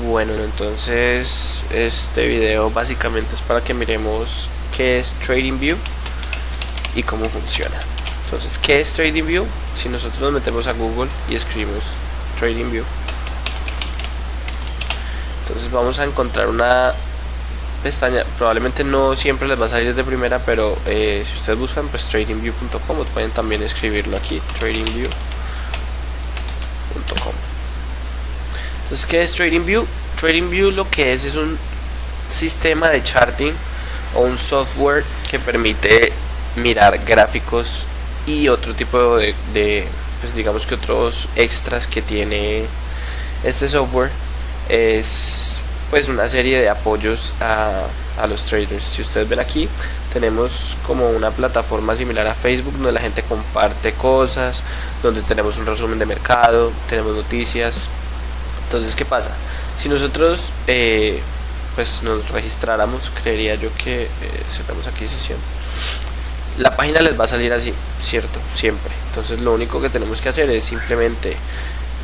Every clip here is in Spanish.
Bueno, entonces este video básicamente es para que miremos qué es TradingView y cómo funciona. Entonces, ¿qué es TradingView? Si nosotros nos metemos a Google y escribimos TradingView, entonces vamos a encontrar una pestaña. Probablemente no siempre les va a salir de primera, pero si ustedes buscan pues tradingview.com, pueden también escribirlo aquí, tradingview.com. Entonces, ¿qué es TradingView? TradingView lo que es un sistema de charting o un software que permite mirar gráficos y otro tipo de pues digamos que otros extras que tiene este software. Es pues una serie de apoyos a los traders. Si ustedes ven aquí, tenemos como una plataforma similar a Facebook donde la gente comparte cosas, donde tenemos un resumen de mercado, tenemos noticias. Entonces, ¿qué pasa? Si nosotros pues nos registráramos, creería yo que cerramos aquí sesión, la página les va a salir así, ¿cierto? Siempre. Entonces lo único que tenemos que hacer es simplemente,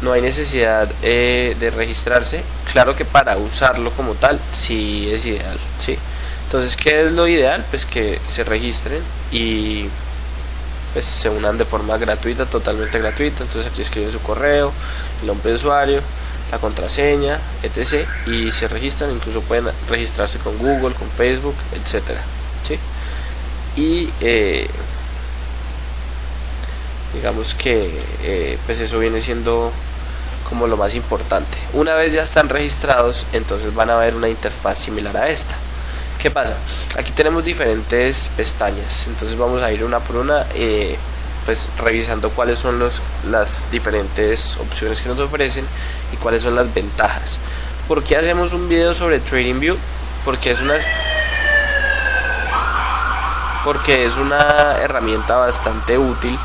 no hay necesidad de registrarse. Claro que para usarlo como tal sí es ideal, ¿sí? Entonces, ¿qué es lo ideal? Pues que se registren y pues se unan de forma gratuita, totalmente gratuita. Entonces aquí escriben su correo, el nombre de usuario, la contraseña, etc. y se registran. Incluso pueden registrarse con Google, con Facebook, etcétera, ¿sí? Y digamos que pues eso viene siendo como lo más importante. Una vez ya están registrados, entonces van a ver una interfaz similar a esta. ¿Qué pasa? Aquí tenemos diferentes pestañas, entonces vamos a ir una por una, pues revisando cuáles son las diferentes opciones que nos ofrecen y cuáles son las ventajas. ¿Por qué hacemos un video sobre TradingView? Porque es una herramienta bastante útil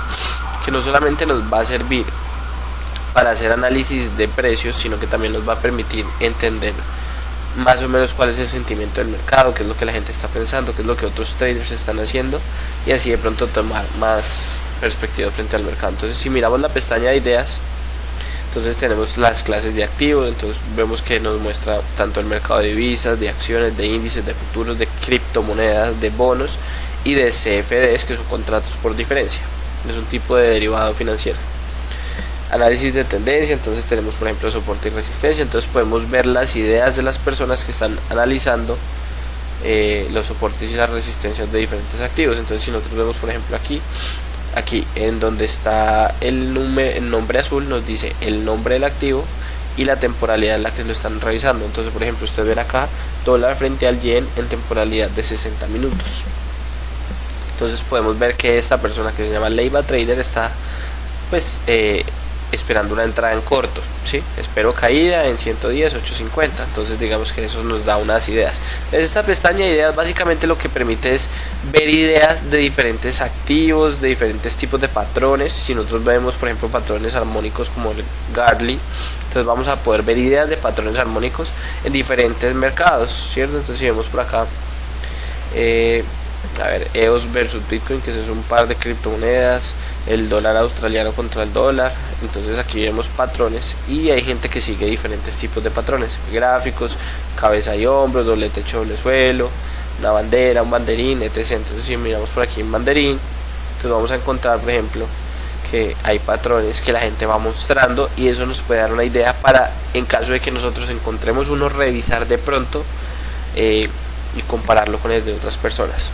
que no solamente nos va a servir para hacer análisis de precios, sino que también nos va a permitir entender más o menos cuál es el sentimiento del mercado, qué es lo que la gente está pensando, qué es lo que otros traders están haciendo, y así de pronto tomar más perspectiva frente al mercado. Entonces, si miramos la pestaña de ideas, entonces tenemos las clases de activos. Entonces vemos que nos muestra tanto el mercado de divisas, de acciones, de índices, de futuros, de criptomonedas, de bonos y de CFDs, que son contratos por diferencia. Es un tipo de derivado financiero. Análisis de tendencia, entonces tenemos por ejemplo soporte y resistencia. Entonces podemos ver las ideas de las personas que están analizando los soportes y las resistencias de diferentes activos. Entonces, si nosotros vemos por ejemplo aquí en donde está el nombre azul, nos dice el nombre del activo y la temporalidad en la que lo están revisando. Entonces, por ejemplo, ustedes ven acá dólar frente al yen en temporalidad de 60 minutos. Entonces podemos ver que esta persona, que se llama Leiva Trader, está pues esperando una entrada en corto, ¿sí? Espero caída en 110, 850. Entonces digamos que eso nos da unas ideas. Esta pestaña de ideas básicamente lo que permite es ver ideas de diferentes activos, de diferentes tipos de patrones. Si nosotros vemos por ejemplo patrones armónicos como el Gartley, entonces vamos a poder ver ideas de patrones armónicos en diferentes mercados, ¿cierto? Entonces, si vemos por acá a ver, EOS versus Bitcoin, que es un par de criptomonedas, el dólar australiano contra el dólar. Entonces aquí vemos patrones y hay gente que sigue diferentes tipos de patrones, gráficos, cabeza y hombro, doble techo, doble suelo, una bandera, un banderín, etc. Entonces, si miramos por aquí en banderín, entonces vamos a encontrar por ejemplo que hay patrones que la gente va mostrando, y eso nos puede dar una idea para, en caso de que nosotros encontremos uno, revisar de pronto y compararlo con el de otras personas.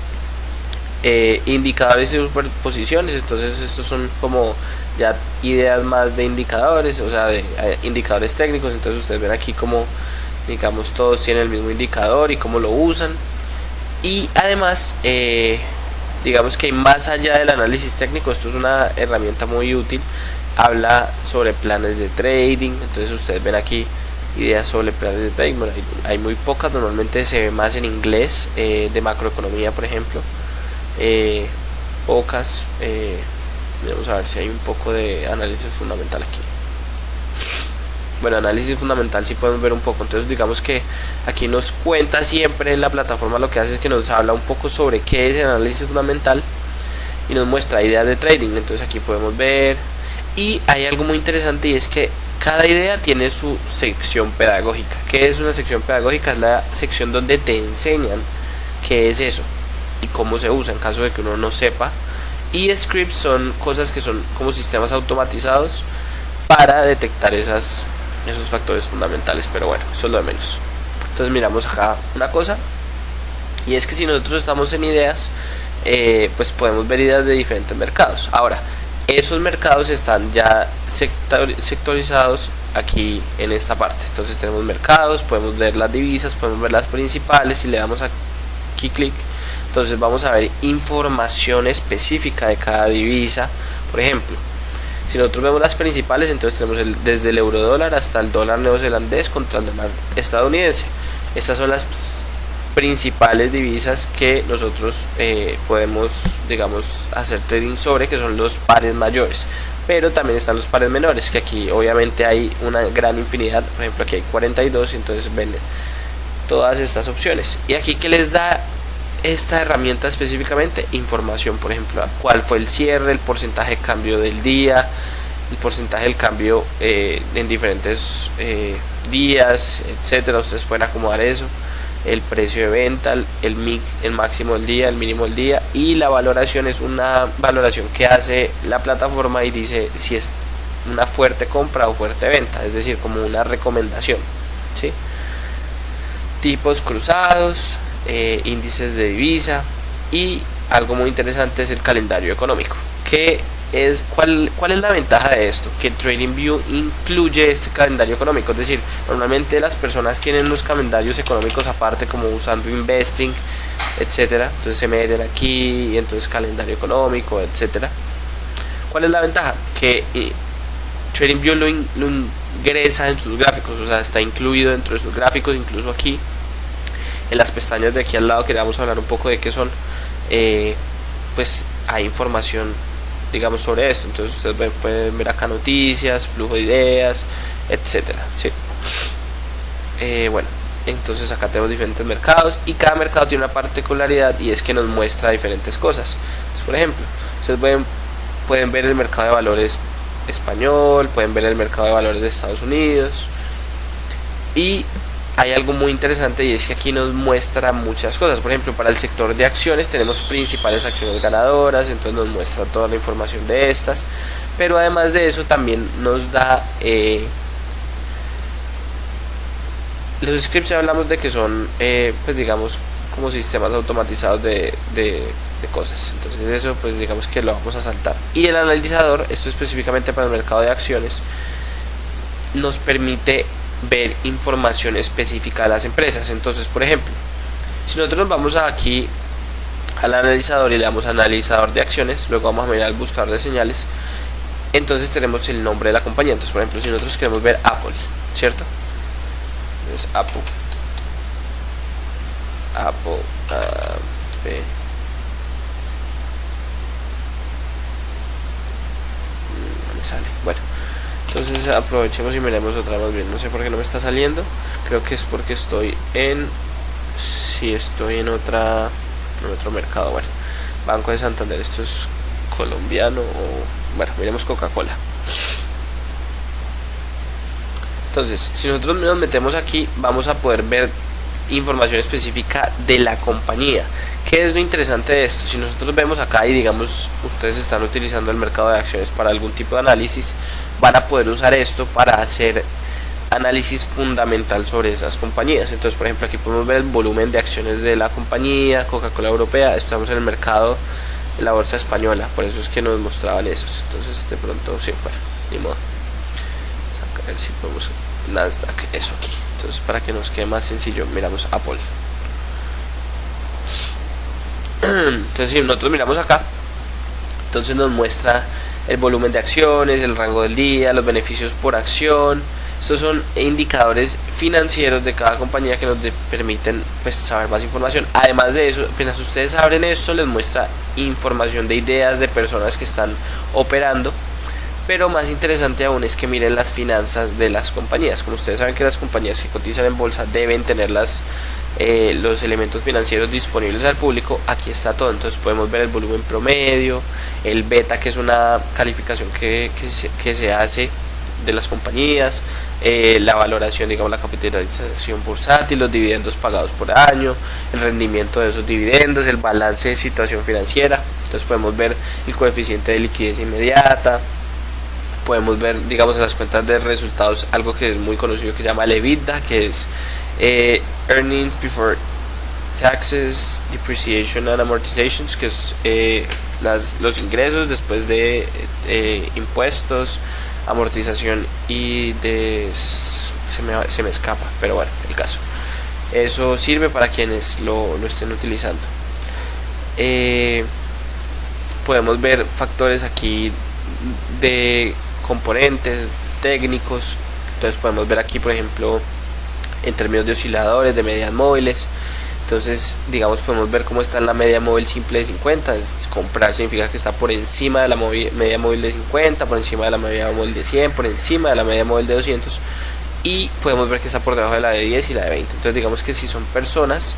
Indicadores y superposiciones, entonces estos son como ya ideas más de indicadores, o sea de indicadores técnicos. Entonces ustedes ven aquí como digamos todos tienen el mismo indicador y cómo lo usan, y además digamos que más allá del análisis técnico, esto es una herramienta muy útil. Habla sobre planes de trading. Entonces ustedes ven aquí ideas sobre planes de trading. Bueno, hay muy pocas, normalmente se ve más en inglés, de macroeconomía por ejemplo. Pocas. Vamos a ver si hay un poco de análisis fundamental aquí. Bueno, análisis fundamental sí podemos ver un poco. Entonces digamos que aquí nos cuenta siempre la plataforma, lo que hace es que nos habla un poco sobre qué es el análisis fundamental y nos muestra ideas de trading. Entonces aquí podemos ver, y hay algo muy interesante, y es que Cada idea tiene su sección pedagógica. ¿Qué es una sección pedagógica? Es la sección donde te enseñan qué es eso y cómo se usa en caso de que uno no sepa. Y scripts son cosas que son como sistemas automatizados para detectar esos factores fundamentales, pero bueno, eso es lo de menos. Entonces miramos acá una cosa, y es que si nosotros estamos en ideas, pues podemos ver ideas de diferentes mercados. Ahora, esos mercados están ya sectorizados aquí en esta parte. Entonces tenemos mercados, podemos ver las divisas, podemos ver las principales. Si le damos aquí clic, entonces vamos a ver información específica de cada divisa. Por ejemplo, si nosotros vemos las principales, entonces tenemos desde el euro dólar hasta el dólar neozelandés contra el dólar estadounidense. Estas son las principales divisas que nosotros podemos, digamos, hacer trading sobre, que son los pares mayores. Pero también están los pares menores, que aquí obviamente hay una gran infinidad. Por ejemplo, aquí hay 42, entonces ven todas estas opciones. Y aquí, ¿qué les da esta herramienta específicamente? Información, por ejemplo, cuál fue el cierre, el porcentaje de cambio del día, el porcentaje del cambio en diferentes días, etcétera. Ustedes pueden acomodar eso, el precio de venta, el máximo del día, el mínimo del día, y la valoración es una valoración que hace la plataforma y dice si es una fuerte compra o fuerte venta, es decir, como una recomendación, ¿sí? Tipos cruzados, índices de divisa, y algo muy interesante es el calendario económico. ¿Cuál es la ventaja de esto? Que TradingView incluye este calendario económico, es decir, normalmente las personas tienen los calendarios económicos aparte, como usando Investing, etcétera. Entonces se meten aquí y entonces calendario económico, etcétera. ¿Cuál es la ventaja? Que TradingView lo ingresa en sus gráficos, o sea, está incluido dentro de sus gráficos. Incluso aquí en las pestañas de aquí al lado, que vamos a hablar un poco de qué son, pues hay información, digamos, sobre esto. Entonces ustedes pueden ver acá noticias, flujo de ideas, etcétera, ¿sí? Bueno, entonces acá tenemos diferentes mercados, y cada mercado tiene una particularidad, y es que nos muestra diferentes cosas. Entonces, por ejemplo, ustedes pueden ver el mercado de valores español, pueden ver el mercado de valores de Estados Unidos, y hay algo muy interesante, y es que aquí nos muestra muchas cosas. Por ejemplo, para el sector de acciones tenemos principales acciones ganadoras, entonces nos muestra toda la información de estas. Pero además de eso también nos da los scripts. Ya hablamos de que son pues digamos como sistemas automatizados de cosas, entonces eso pues digamos que lo vamos a saltar. Y el analizador, esto específicamente para el mercado de acciones, nos permite ver información específica de las empresas. Entonces, por ejemplo, si nosotros nos vamos aquí al analizador y le damos analizador de acciones, luego vamos a mirar el buscador de señales, entonces tenemos el nombre de la compañía. Entonces, por ejemplo, si nosotros queremos ver Apple, ¿cierto? Entonces Apple, no me sale. Bueno, entonces aprovechemos y miremos otra vez bien. No sé por qué no me está saliendo. Creo que es porque estoy en otro mercado. Bueno, Banco de Santander, esto es colombiano, o bueno, miremos Coca-Cola. Entonces, si nosotros nos metemos aquí, vamos a poder ver información específica de la compañía. ¿Qué es lo interesante de esto? Si nosotros vemos acá y digamos ustedes están utilizando el mercado de acciones para algún tipo de análisis, van a poder usar esto para hacer análisis fundamental sobre esas compañías. Entonces, por ejemplo, aquí podemos ver el volumen de acciones de la compañía Coca-Cola Europea. Estamos en el mercado de la bolsa española, por eso es que nos mostraban esos. Entonces, de pronto, sí, bueno, ni modo. A ver si podemos Nasdaq, eso aquí. Entonces, para que nos quede más sencillo, miramos Apple. Entonces, si nosotros miramos acá, entonces nos muestra el volumen de acciones, el rango del día, los beneficios por acción. Estos son indicadores financieros de cada compañía que nos permiten pues saber más información. Además de eso, apenas ustedes abren esto, les muestra información de ideas de personas que están operando. Pero más interesante aún es que miren las finanzas de las compañías. Como ustedes saben que las compañías que cotizan en bolsa deben tener los elementos financieros disponibles al público. Aquí está todo. Entonces podemos ver el volumen promedio, el beta, que es una calificación que se hace de las compañías, la valoración, digamos la capitalización bursátil, los dividendos pagados por año, el rendimiento de esos dividendos, el balance de situación financiera. Entonces podemos ver el coeficiente de liquidez inmediata, podemos ver, digamos, en las cuentas de resultados algo que es muy conocido que se llama el EBITDA, que es Earnings Before Taxes, Depreciation and Amortizations, que es los ingresos después de impuestos, amortización y se me escapa, pero bueno, el caso. Eso sirve para quienes lo estén utilizando. Podemos ver factores aquí de componentes técnicos. Entonces podemos ver aquí, por ejemplo, en términos de osciladores, de medias móviles. Entonces, digamos, podemos ver cómo está en la media móvil simple de 50. Comprar significa que está por encima de la media móvil de 50, por encima de la media móvil de 100, por encima de la media móvil de 200. Y podemos ver que está por debajo de la de 10 y la de 20. Entonces, digamos que si son personas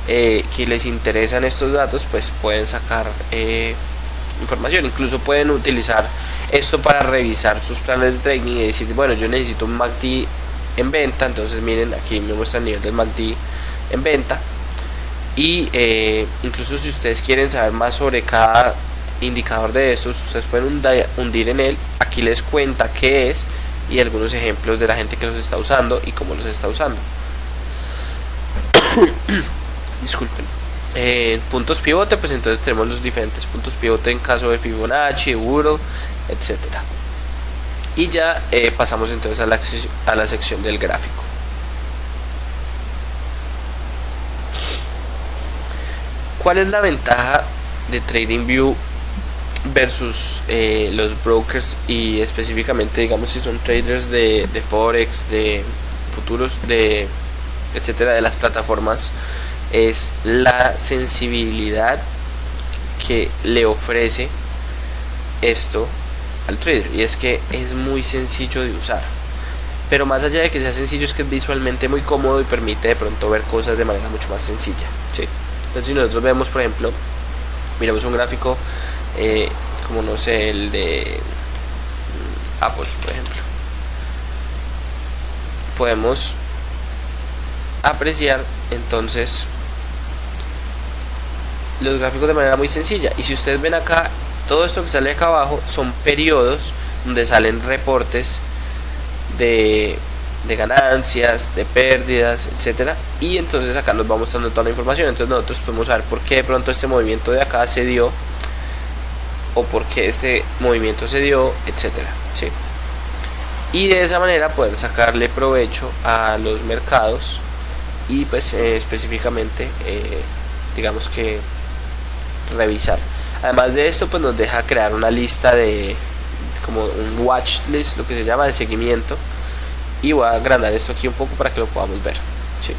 que les interesan estos datos, pues pueden sacar información. Incluso pueden utilizar esto para revisar sus planes de trading y decir, bueno, yo necesito un MACD en venta. Entonces, miren, aquí me muestra el nivel del MACD en venta. Y incluso si ustedes quieren saber más sobre cada indicador de estos, ustedes pueden hundir en él. Aquí les cuenta qué es y algunos ejemplos de la gente que los está usando y cómo los está usando. Disculpen. Puntos pivote, pues entonces tenemos los diferentes puntos pivote en caso de Fibonacci, Euro, etcétera. Y ya pasamos entonces a la sección del gráfico. ¿Cuál es la ventaja de TradingView versus los brokers y específicamente, digamos, si son traders de Forex, de futuros, de etcétera, de las plataformas? Es la sensibilidad que le ofrece esto al trader, y es que es muy sencillo de usar. Pero más allá de que sea sencillo, es que es visualmente muy cómodo y permite de pronto ver cosas de manera mucho más sencilla, ¿sí? Entonces, si nosotros vemos, por ejemplo, miramos un gráfico como, no sé, el de Apple, por ejemplo, podemos apreciar entonces los gráficos de manera muy sencilla. Y si ustedes ven acá, todo esto que sale acá abajo son periodos donde salen reportes de ganancias, de pérdidas, etcétera, y entonces acá nos va mostrando toda la información. Entonces nosotros podemos saber por qué de pronto este movimiento de acá se dio, o por qué este movimiento se dio, etcétera, ¿sí? Y de esa manera poder sacarle provecho a los mercados y pues específicamente digamos que revisar. Además de esto, pues nos deja crear una lista de, como un watch list, lo que se llama, de seguimiento. Y voy a agrandar esto aquí un poco para que lo podamos ver, ¿sí?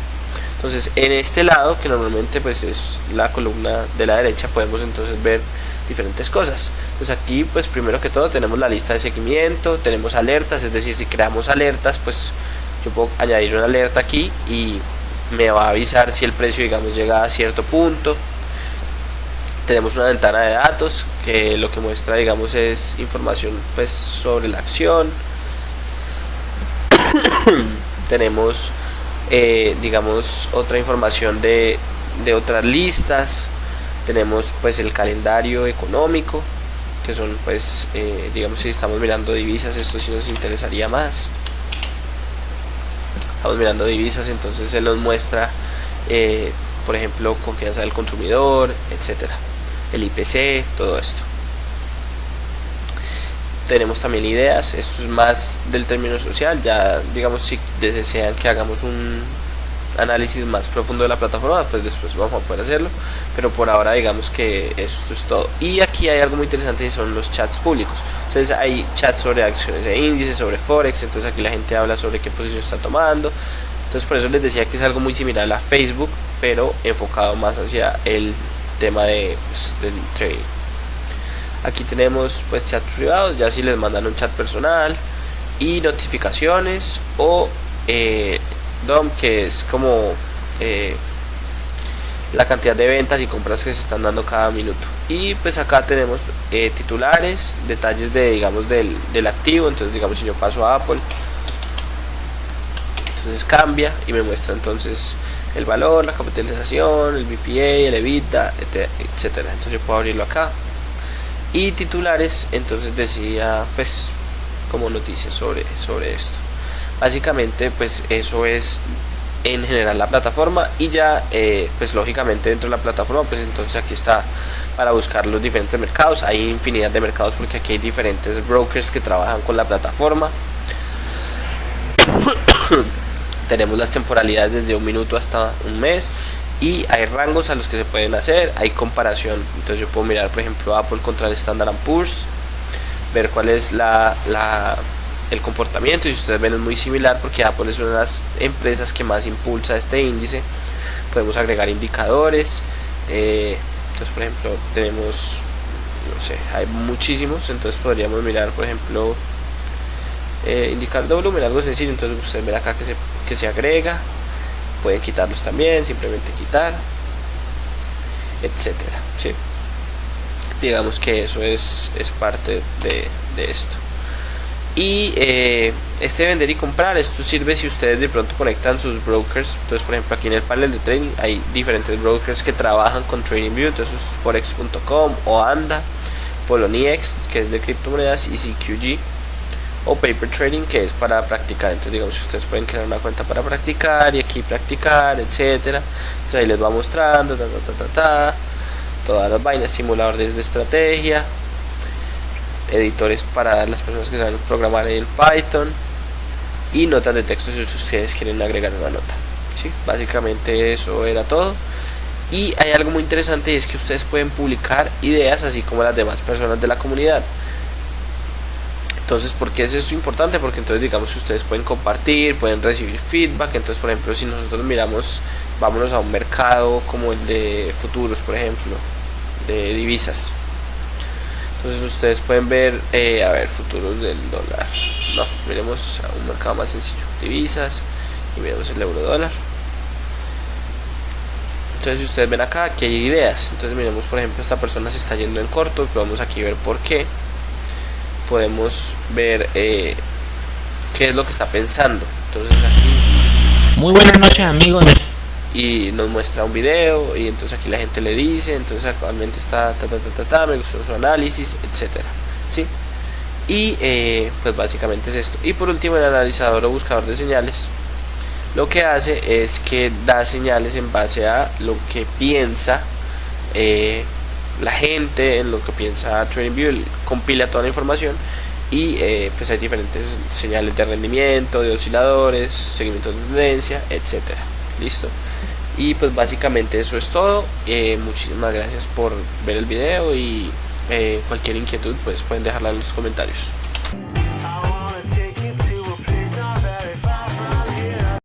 Entonces, en este lado, que normalmente pues es la columna de la derecha, podemos entonces ver diferentes cosas. Pues aquí, pues primero que todo tenemos la lista de seguimiento, tenemos alertas, es decir, si creamos alertas, pues yo puedo añadir una alerta aquí y me va a avisar si el precio, digamos, llega a cierto punto. Tenemos una ventana de datos que lo que muestra, digamos, es información pues sobre la acción. Tenemos digamos, otra información de otras listas. Tenemos pues el calendario económico, que son pues digamos, si estamos mirando divisas, esto sí nos interesaría más. Estamos mirando divisas, entonces se nos muestra por ejemplo, confianza del consumidor, etcétera, el IPC, todo esto. Tenemos también ideas, esto es más del término social. Ya, digamos, si desean que hagamos un análisis más profundo de la plataforma, pues después vamos a poder hacerlo, pero por ahora digamos que esto es todo. Y aquí hay algo muy interesante, y son los chats públicos. Entonces hay chats sobre acciones de índices, sobre Forex. Entonces aquí la gente habla sobre qué posición está tomando. Entonces por eso les decía que es algo muy similar a Facebook, pero enfocado más hacia el tema de, pues, del trading. Aquí tenemos pues chats privados, ya si les mandan un chat personal, y notificaciones, o DOM, que es como la cantidad de ventas y compras que se están dando cada minuto. Y pues acá tenemos titulares, detalles de, digamos, del activo. Entonces, digamos, si yo paso a Apple, entonces cambia y me muestra entonces el valor, la capitalización, el BPA, el EBITDA, etcétera. Entonces yo puedo abrirlo acá. Y titulares, entonces decía pues como noticias sobre esto. Básicamente pues eso es en general la plataforma. Y ya pues lógicamente dentro de la plataforma pues entonces aquí está para buscar los diferentes mercados. Hay infinidad de mercados porque aquí hay diferentes brokers que trabajan con la plataforma. Tenemos las temporalidades desde 1 minuto hasta 1 mes. Y hay rangos a los que se pueden hacer, hay comparación. Entonces yo puedo mirar por ejemplo Apple contra el Standard & Poor's, ver cuál es el comportamiento. Y si ustedes ven es muy similar porque Apple es una de las empresas que más impulsa este índice. Podemos agregar indicadores. Entonces por ejemplo tenemos, no sé, hay muchísimos. Entonces podríamos mirar por ejemplo indicador de volumen, algo sencillo. Entonces ustedes ven acá que se agrega. Pueden quitarlos también, simplemente quitar, etcétera, ¿sí? Digamos que eso es parte de esto. Y este vender y comprar, esto sirve si ustedes de pronto conectan sus brokers. Entonces por ejemplo aquí en el panel de trading hay diferentes brokers que trabajan con TradingView. Entonces forex.com, Oanda, Poloniex, que es de criptomonedas, y CQG, o Paper Trading, que es para practicar. Entonces digamos que ustedes pueden crear una cuenta para practicar y aquí practicar, etcétera. Entonces ahí les va mostrando todas las vainas, simuladores de estrategia, editores para las personas que saben programar en Python, y notas de texto si ustedes quieren agregar una nota, ¿sí? Básicamente eso era todo. Y hay algo muy interesante, y es que ustedes pueden publicar ideas así como las demás personas de la comunidad. Entonces, ¿por qué es esto importante? Porque entonces digamos que ustedes pueden compartir, pueden recibir feedback. Entonces, por ejemplo, si nosotros miramos, vámonos a un mercado como el de futuros, por ejemplo, de divisas. Entonces ustedes pueden ver, a ver, futuros del dólar. No, miremos a un mercado más sencillo, divisas, y miremos el euro dólar. Entonces si ustedes ven acá, aquí hay ideas. Entonces miremos, por ejemplo, esta persona se está yendo en corto. Podemos aquí ver por qué. Podemos ver qué es lo que está pensando. Entonces aquí, muy buenas noches amigos, y nos muestra un video, y entonces aquí la gente le dice, entonces actualmente está me gustó su análisis, etcétera, ¿sí? Y pues básicamente es esto. Y por último, el analizador o buscador de señales lo que hace es que da señales en base a lo que piensa la gente, en lo que piensa TradingView. Compila toda la información y pues hay diferentes señales de rendimiento, de osciladores, seguimiento de tendencia, etcétera. Listo. Y pues básicamente eso es todo. Muchísimas gracias por ver el video, y cualquier inquietud pues pueden dejarla en los comentarios.